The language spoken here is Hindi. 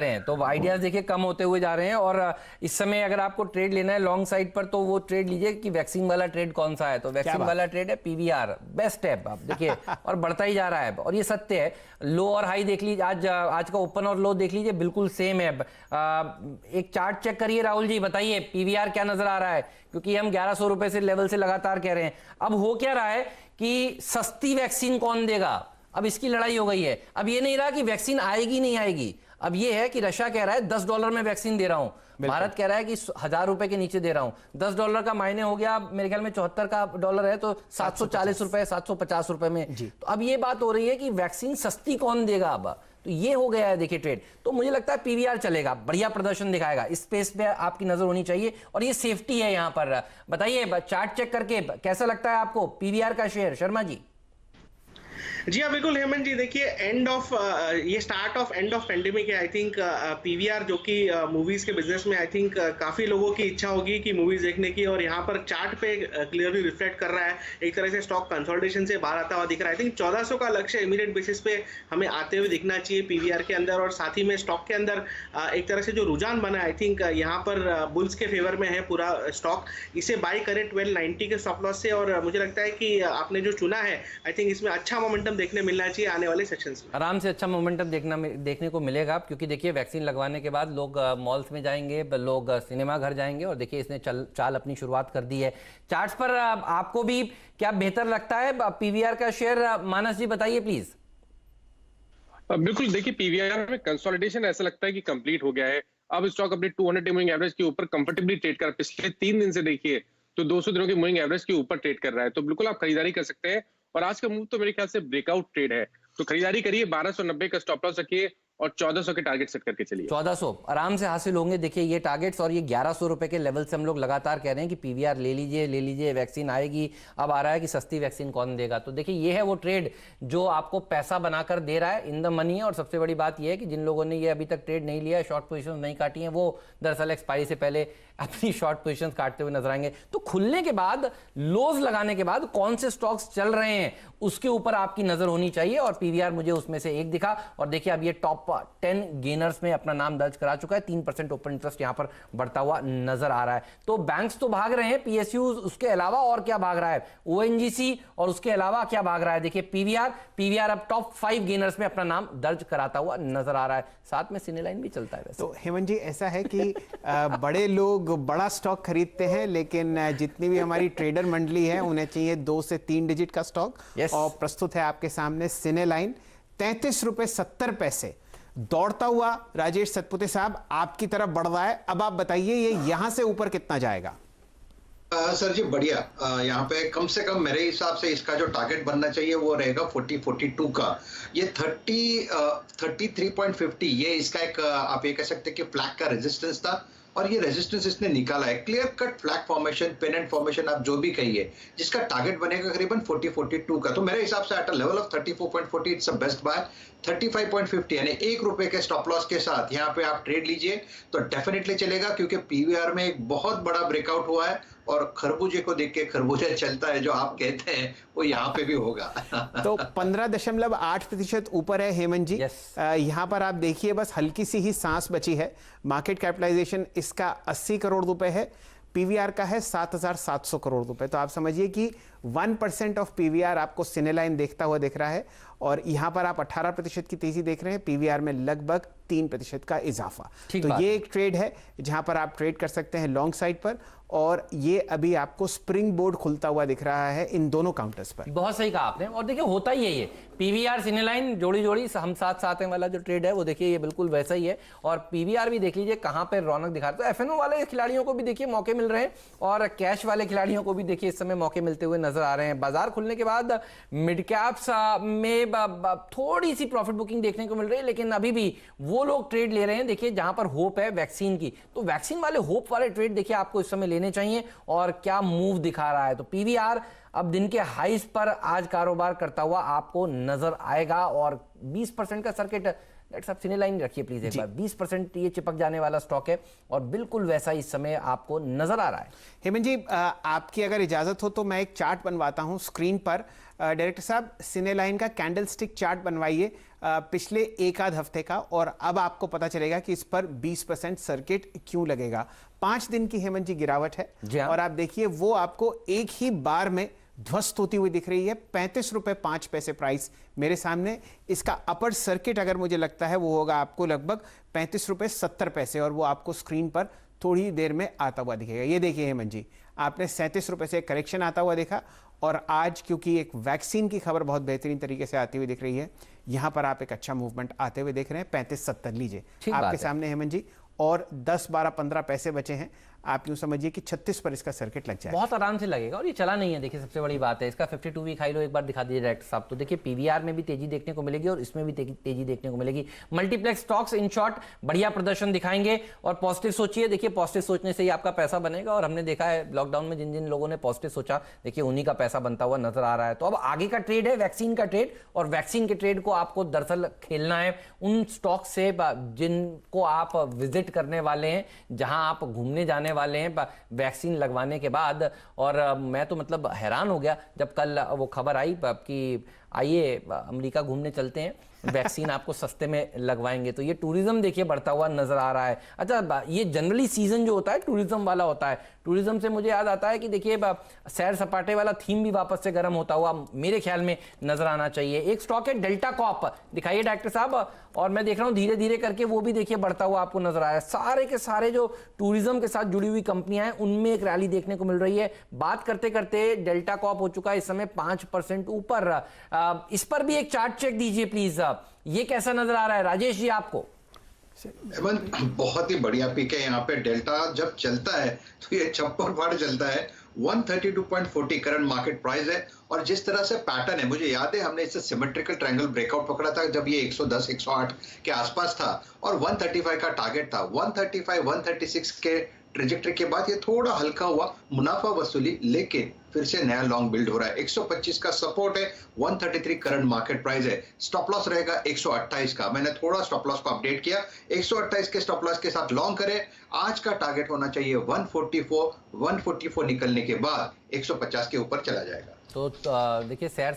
रहे हैं, तो आइडियाज देखिए कम होते हुए जा रहे हैं। और इस समय अगर आपको ट्रेड लेना है लॉन्ग साइड पर, तो वो ट्रेड लीजिए कि वैक्सिंग वाला ट्रेड कौन सा है। तो वैक्सिंग वाला ट्रेड है पीवीआर, बेस्ट है आप देखिए, और बढ़ता ही जा रहा है। और ये सत्य है, लो और हाई देख लीजिए, आज का ओपन और लो देख लीजिए, बिल्कुल सेम है। एक चार्ट चेक करिए राहुल जी, बताइए पीवीआर क्या नजर आ रहा है, क्योंकि हम 1100 रुपए से लेवल से लगातार कह रहे हैं। अब हो क्या रहा है कि सस्ती वैक्सीन कौन देगा, अब इसकी लड़ाई हो गई है। अब ये नहीं रहा कि वैक्सीन आएगी नहीं आएगी, अब ये है कि रशिया कह रहा है $10 में वैक्सीन दे रहा हूं, भारत कह रहा है कि 1000 रुपए के नीचे दे रहा हूं। $10 का मायने हो गया मेरे ख्याल में 74 का डॉलर है, तो 740 रुपए, 750 रुपए में। तो अब ये बात हो रही है कि वैक्सीन सस्ती कौन देगा। अब तो ये हो गया है देखिए ट्रेड। तो मुझे लगता है पीवीआर चलेगा, बढ़िया प्रदर्शन दिखाएगा, इस स्पेस पे आपकी नजर होनी चाहिए, और ये सेफ्टी है यहां पर। बताइए चार्ट चेक करके कैसा लगता है आपको पीवीआर का शेयर, शर्मा जी? जी हाँ, बिल्कुल हेमंत जी, देखिए ये start of end of pandemic है। आई थिंक पीवीआर जो कि मूवीज के बिजनेस में आई थिंक काफी लोगों की इच्छा होगी कि मूवीज देखने की, और यहाँ पर चार्ट पे क्लियरली रिफ्लेक्ट कर रहा है। एक तरह से स्टॉक कंसोलिडेशन से बाहर आता हुआ दिख रहा है। आई थिंक 1400 का लक्ष्य इमीडिएट बेसिस पे हमें आते हुए दिखना चाहिए पीवीआर के अंदर। और साथ ही में स्टॉक के अंदर एक तरह से जो रुझान बना, आई थिंक यहाँ पर बुल्स के फेवर में है पूरा स्टॉक। इसे बाई करें 1290 के स्टॉप लॉस से, और मुझे लगता है कि आपने जो चुना है, आई थिंक इसमें अच्छा मोमेंटम देखने मिलना चाहिए आने वाले सेशंस में। आराम से अच्छा मोमेंटम देखने को मिलेगा, क्योंकि देखिए वैक्सीन लगवाने के बाद लोग मॉल्स में जाएंगे, लोग सिनेमा घर जाएंगे, और देखिए इसने चाल अपनी शुरुआत कर दी है। चार्ट्स पर आपको भी क्या बेहतर लगता है पीवीआर का शेयर? मानस जी बताइए प्लीज। बिल्कुल, देखिए पीवीआर में कंसोलिडेशन ऐसा लगता है कि कंप्लीट हो गया है। अब स्टॉक अपने 200 मूविंग एवरेज के ऊपर कंफर्टेबली ट्रेड कर, पिछले 3 दिन से देखिए तो 200 दिनों की मूविंग एवरेज के ऊपर ट्रेड कर रहा है। तो बिल्कुल आप खरीदारी कर सकते हैं, और आज का मूव तो मेरे ख्याल से ब्रेकआउट ट्रेड है, तो खरीदारी करिए। 1290 का स्टॉप लॉस रखिए और 1400 के टारगेट सेट करके चलिए। 1400 आराम से हासिल होंगे देखिए ये टारगेट्स। और ये 1100 रुपए के लेवल से हम लोग लगातार कह रहे हैं कि पीवीआर ले लीजिए, वैक्सीन आएगी। अब आ रहा है कि सस्ती वैक्सीन कौन देगा। तो देखिए ये है वो ट्रेड जो आपको पैसा बनाकर दे रहा है, इन द मनी है। और सबसे बड़ी बात ये है कि जिन लोगों ने ये अभी तक ट्रेड नहीं लिया है, शॉर्ट पोजीशन नहीं काटी है, वो दरअसल एक्सपायरी से पहले अपनी शॉर्ट पोजीशंस काटते हुए नजर आएंगे। तो खुलने के बाद, लोज लगाने के बाद कौन से स्टॉक्स चल रहे हैं उसके ऊपर आपकी नजर होनी चाहिए, और पीवीआर मुझे उसमें से एक दिखा। और देखिए अब ये टॉप 10 गेनर्स में अपना नाम दर्ज करा चुका है। 3% ओपन इंटरेस्ट यहां पर बढ़ता हुआ नजर आ रहा है। तो बैंक्स तो भाग रहे हैं, पीएसयूज उसके अलावा और क्या भाग रहा है, ओएनजीसी, और उसके अलावा क्या भाग रहा है देखिए पीवीआर अब टॉप 5 गेनर्स में अपना नाम दर्ज कराता हुआ नजर आ रहा है। साथ में सिनेलाइन भी चलता है वैसे। तो हेमंत जी ऐसा है कि बड़े लोग बड़ा स्टॉक खरीदते हैं, लेकिन जितनी भी हमारी ट्रेडर मंडली है उन्हें चाहिए 2 से 3 डिजिट का स्टॉक। और प्रस्तुत है आपके सामने सिनेलाइन, 33.70 दौड़ता हुआ राजेश सतपुते साहब आपकी तरफ बढ़ रहा है। अब आप बताइए ये यहां से ऊपर कितना जाएगा? सर जी बढ़िया, यहाँ पे कम से कम मेरे हिसाब से इसका जो टारगेट बनना चाहिए वो रहेगा 42 का। ये 33.50 ये इसका एक आप ये कह सकते हैं कि फ्लैग का रेजिस्टेंस था, और ये रेजिस्टेंस इसने निकाला है। Clear cut flag formation, pennant formation, आप जो भी कहिए, जिसका टारगेट बनेगा करीबन 42 का। तो मेरे हिसाब से at a level of 34.40 it's a best buy. 35.50 यानी ₹1 के स्टॉप लॉस के साथ यहाँ पे आप ट्रेड लीजिए तो डेफिनेटली चलेगा, क्योंकि पीवीआर में एक बहुत बड़ा ब्रेकआउट हुआ है, और खरबूजे को देख के खरबूजा चलता है जो आप कहते हैं वो यहाँ पे भी होगा। तो 15.8% ऊपर है हेमंत जी। यहाँ पर आप देखिए बस हल्की सी ही सांस बची है। मार्केट कैपिटलाइजेशन इसका 80 करोड़ रुपए है, पीवीआर का है 7,700 करोड़ रुपए। तो आप समझिए कि 1% ऑफ पीवीआर आपको सिनेलाइन देखता हुआ दिख रहा है, और यहां पर आप 18% की तेजी देख रहे हैं, पीवीआर में लगभग 3% का इजाफा। तो ये एक ट्रेड है जहां पर आप ट्रेड कर सकते हैं लॉन्ग साइड पर, और ये अभी आपको स्प्रिंग बोर्ड खुलता हुआ दिख रहा है इन दोनों काउंटर्स पर। बहुत सही कहा आपने। और देखिए होता ही है ये पीवीआर सिनेलाइन जोड़ी हम साथ वाला जो ट्रेड है वो देखिए ये बिल्कुल वैसा ही है। और पीवीआर भी देख लीजिए कहां पे रौनक दिखा रहा है। एफएनओ वाले खिलाड़ियों को भी देखिए मौके मिल रहे हैं, और कैश वाले खिलाड़ियों को भी देखिए इस समय मौके मिलते हुए नजर आ रहे हैं। बाजार खुलने के बाद मिड कैप्स में थोड़ी सी प्रॉफिट बुकिंग देखने को मिल रही है, लेकिन अभी भी वो लोग ट्रेड ले रहे हैं देखिए जहां पर होप है वैक्सीन की। तो वैक्सीन वाले होप वाले ट्रेड देखिए आपको इस समय लेने चाहिए। और क्या मूव दिखा रहा है, तो पीवीआर अब दिन के हाईस पर आज कारोबार करता हुआ आपको नजर आएगा, और 20% का सर्किट डॉक्टर साहब सिनेलाइन रखिए प्लीज एक बार। 20% ये चिपक जाने वाला स्टॉक है और बिल्कुल वैसा इस समय आपको नजर आ रहा है। हेमंत जी, आपकी अगर इजाजत हो तो मैं एक चार्ट बनवाता हूं स्क्रीन पर। डायरेक्टर साहब, सिनेलाइन का कैंडलस्टिक चार्ट बनवाइए पिछले एक आध हफ्ते का, और अब आपको पता चलेगा कि इस पर 20% सर्किट क्यों लगेगा। 5 दिन की हेमंत जी गिरावट है, और आप देखिए वो आपको एक ही बार में ध्वस्त होती हुई दिख रही है। 35 रुपए 5 पैसे प्राइस मेरे सामने। इसका अपर सर्किट अगर मुझे लगता है वो होगा आपको लगभग 35 रुपए 70 पैसे, और वो आपको स्क्रीन पर थोड़ी देर में आता हुआ दिखेगा। ये देखिए हेमंत जी, आपने 37 रुपए से करेक्शन आता हुआ देखा, और आज क्योंकि एक वैक्सीन की खबर बहुत बेहतरीन तरीके से आती हुई दिख रही है, यहां पर आप एक अच्छा मूवमेंट आते हुए देख रहे हैं। 35-70 लीजिए आपके सामने हेमंत जी, और 10, 12, 15 पैसे बचे हैं। आप यूं समझिए कि 36 पर इसका सर्किट लग जाए, बहुत आराम से लगेगा, और ये चला नहीं है। देखिए सबसे बड़ी बात है इसका 52 वीक हाई लो एक बार दिखा दीजिए डायरेक्टर साहब। तो देखिए पीवीआर में भी तेजी देखने को मिलेगी और इसमें भी तेजी देखने को मिलेगी। मल्टीप्लेक्स स्टॉक्स इन शॉर्ट बढ़िया प्रदर्शन दिखाएंगे, और पॉजिटिव सोचिए। देखिए पॉजिटिव सोचने से ही आपका पैसा बनेगा, और हमने देखा है लॉकडाउन में जिन जिन लोगों ने पॉजिटिव सोचा, देखिए उन्हीं का पैसा बनता हुआ नजर आ रहा है। तो अब आगे का ट्रेड है वैक्सीन का ट्रेड, और वैक्सीन के ट्रेड को आपको दरअसल खेलना है उन स्टॉक से जिनको आप विजिट करने वाले हैं, जहां आप घूमने जाने वाले हैं वैक्सीन लगवाने के बाद। और मैं तो मतलब हैरान हो गया जब कल वो खबर आई कि आइए अमेरिका घूमने चलते हैं, वैक्सीन आपको सस्ते में लगवाएंगे। तो ये टूरिज्म देखिए बढ़ता हुआ नजर आ रहा है। अच्छा, ये जनरली सीजन जो होता है टूरिज्म वाला होता है। टूरिज्म से मुझे याद आता है कि देखिए सैर सपाटे वाला थीम भी वापस से गर्म होता हुआ मेरे ख्याल में नजर आना चाहिए। एक स्टॉक है डेल्टा कॉप, दिखाइए डॉक्टर साहब, और मैं देख रहा हूं धीरे धीरे करके वो भी देखिए बढ़ता हुआ आपको नजर आ रहा है। सारे के सारे जो टूरिज्म के साथ जुड़ी हुई कंपनियां हैं उनमें एक रैली देखने को मिल रही है। बात करते करते डेल्टा कॉप हो चुका है इस समय 5% ऊपर। इस पर भी एक चार्ट चेक दीजिए प्लीज, ये कैसा नजर आ रहा है राजेश जी आपको? बहुत ही बढ़िया पिक है। यहाँ पे डेल्टा जब चलता है तो ये छप्पर फाड़ चलता है। 132.40 करंट मार्केट प्राइस है, और जिस तरह से पैटर्न है, मुझे याद है हमने इससे सिमेट्रिकल ट्रायंगल ब्रेकआउट पकड़ा था जब ये 110 108 के आसपास था, और 135 का टारगेट था। 135 136 के ट्रेजेक्टरी के बाद ये थोड़ा हल्का हुआ, मुनाफा वसूली, लेकिन फिर से नया लॉन्ग बिल्ड हो रहा है। 125 का सपोर्ट है, 133 करंट मार्केट प्राइस है। स्टॉप लॉस रहेगा 128 का। मैंने थोड़ा स्टॉप लॉस को अपडेट किया, 128 के स्टॉप लॉस के साथ लॉन्ग करें। आज का टारगेट होना चाहिए 144 निकलने के बाद 150 के ऊपर चला जाएगा। तो देखिए सैर